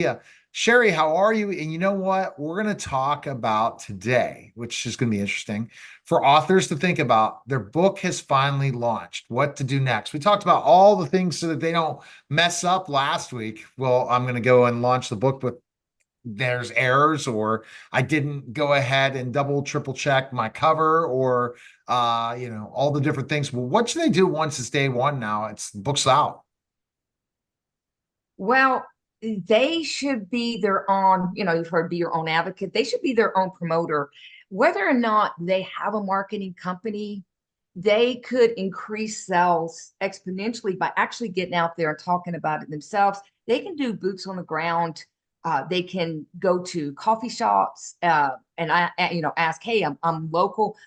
Yeah. Sherry, how are you? And you know what? We're going to talk about today, which is going to be interesting for authors to think about. Their book has finally launched. What to do next? We talked about all the things so that they don't mess up last week. Well, I'm going to go and launch the book with there's errors, or I didn't go ahead and double, triple check my cover, or all the different things. Well, what should they do once it's day one now? It's the book's out. Well, they should be their own, you've heard be your own advocate. They should be their own promoter. Whether or not they have a marketing company, they could increase sales exponentially by actually getting out there and talking about it themselves. They can do boots on the ground. They can go to coffee shops and ask, hey, I'm local.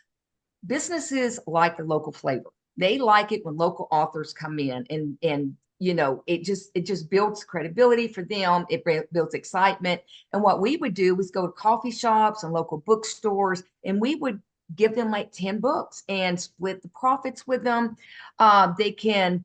Businesses like the local flavor. They like it when local authors come in and it just builds credibility for them. It builds excitement. And what we would do was go to coffee shops and local bookstores, and we would give them like 10 books and split the profits with them. They can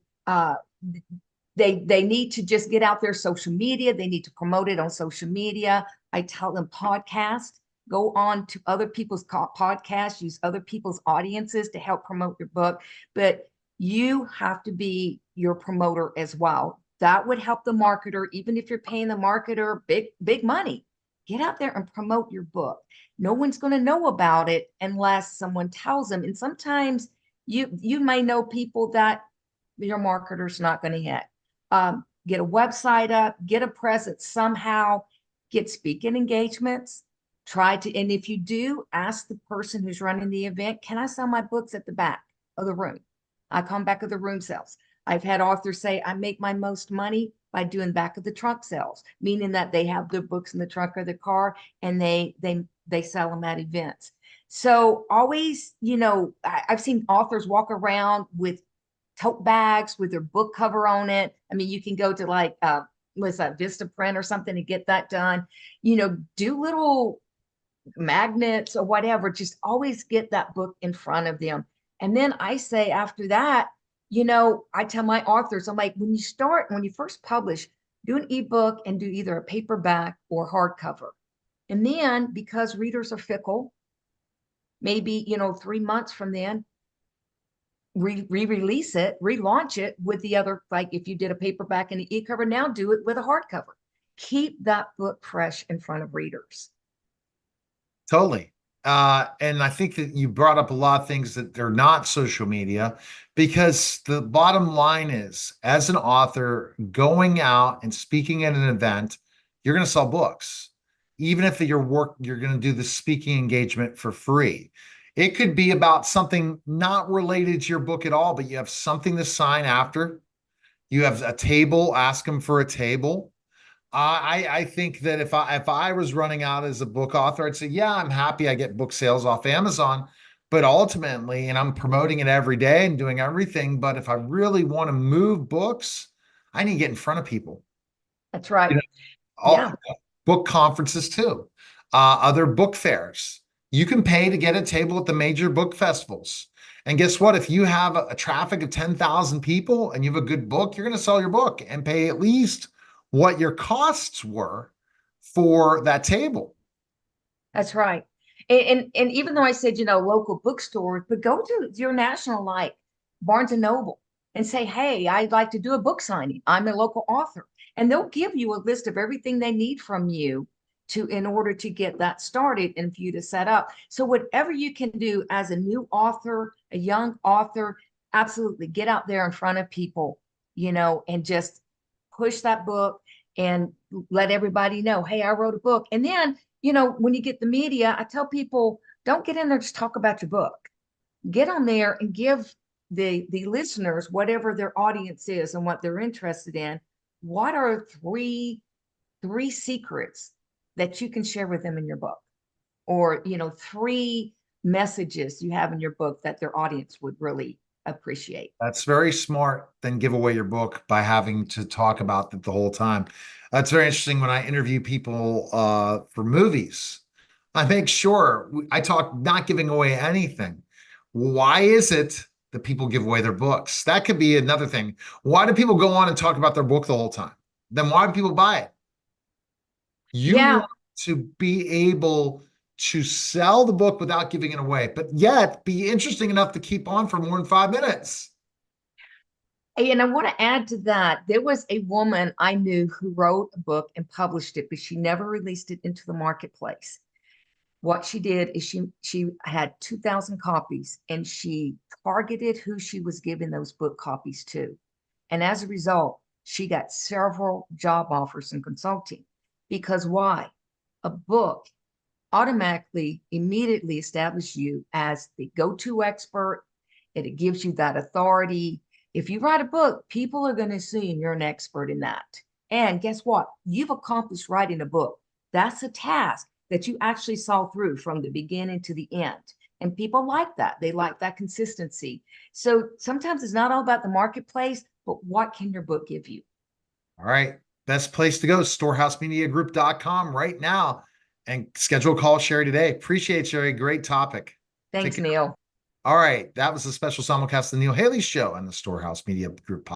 they need to just get out there social media. They need to promote it on social media. I tell them podcast, go on to other people's podcasts, use other people's audiences to help promote your book. But you have to be your promoter as well. That would help the marketer, even if you're paying the marketer big money. Get out there and promote your book. No one's going to know about it unless someone tells them. And sometimes you may know people that your marketer's not going to hit. Get a website up, get a presence somehow, get speaking engagements. Try to, and if you do, ask the person who's running the event, can I sell my books at the back of the room? I come back of the room sales. I've had authors say, I make my most money by doing back of the trunk sales, meaning that they have their books in the trunk of the car and they sell them at events. So always, I've seen authors walk around with tote bags with their book cover on it. I mean, you can go to like what's that, Vistaprint or something to get that done. Do little magnets or whatever. Just always get that book in front of them. And then I say after that, I tell my authors, I'm like, when you first publish, do an ebook and do either a paperback or hardcover. And then because readers are fickle, maybe 3 months from then, re-release it, relaunch it with the other, like if you did a paperback and an e-cover, now do it with a hardcover. Keep that book fresh in front of readers. Totally. And I think that you brought up a lot of things that they're not social media, because the bottom line is, as an author going out and speaking at an event, you're going to sell books. Even if you're going to do the speaking engagement for free. It could be about something not related to your book at all, but you have something to sign after. You have a table, ask them for a table. I think that if I was running out as a book author, I'd say, yeah, I'm happy I get book sales off Amazon, but ultimately, and I'm promoting it every day and doing everything. But if I really want to move books, I need to get in front of people. That's right. You know, all Yeah. book conferences too, other book fairs. You can pay to get a table at the major book festivals. And guess what? If you have a traffic of 10,000 people and you have a good book, you're going to sell your book and pay at least what your costs were for that table. That's right. And even though I said, local bookstores, but go to your national like Barnes and Noble and say, hey, I'd like to do a book signing. I'm a local author. And they'll give you a list of everything they need from you in order to get that started and for you to set up. So whatever you can do as a new author, a young author, absolutely get out there in front of people, and just push that book and let everybody know, hey, I wrote a book. And then when you get the media, I tell people, don't get in there, just talk about your book. Get on there and give the listeners, whatever their audience is and what they're interested in, what are three secrets that you can share with them in your book? Or, three messages you have in your book that their audience would really appreciate. That's very smart. Then give away your book by having to talk about it the whole time. That's very interesting. When I interview people for movies, I make sure I talk not giving away anything. Why is it that people give away their books? That could be another thing. Why do people go on and talk about their book the whole time? Then why do people buy it? You Yeah. want to be able to sell the book without giving it away, but yet be interesting enough to keep on for more than 5 minutes. And I want to add to that, there was a woman I knew who wrote a book and published it, but she never released it into the marketplace. What she did is she had 2,000 copies and she targeted who she was giving those book copies to. And as a result, she got several job offers in consulting. Because why? A book automatically, immediately establishes you as the go-to expert, and it gives you that authority. If you write a book, people are going to assume you're an expert in that. And guess what? You've accomplished writing a book. That's a task that you actually saw through from the beginning to the end. And people like that. They like that consistency. So sometimes it's not all about the marketplace, but what can your book give you? All right. Best place to go, storehousemediagroup.com right now and schedule a call, Sherry, today. Appreciate Sherry. Great topic. Take Thanks, care. Neil. All right. That was a special simulcast of the Neil Haley Show on the Storehouse Media Group podcast.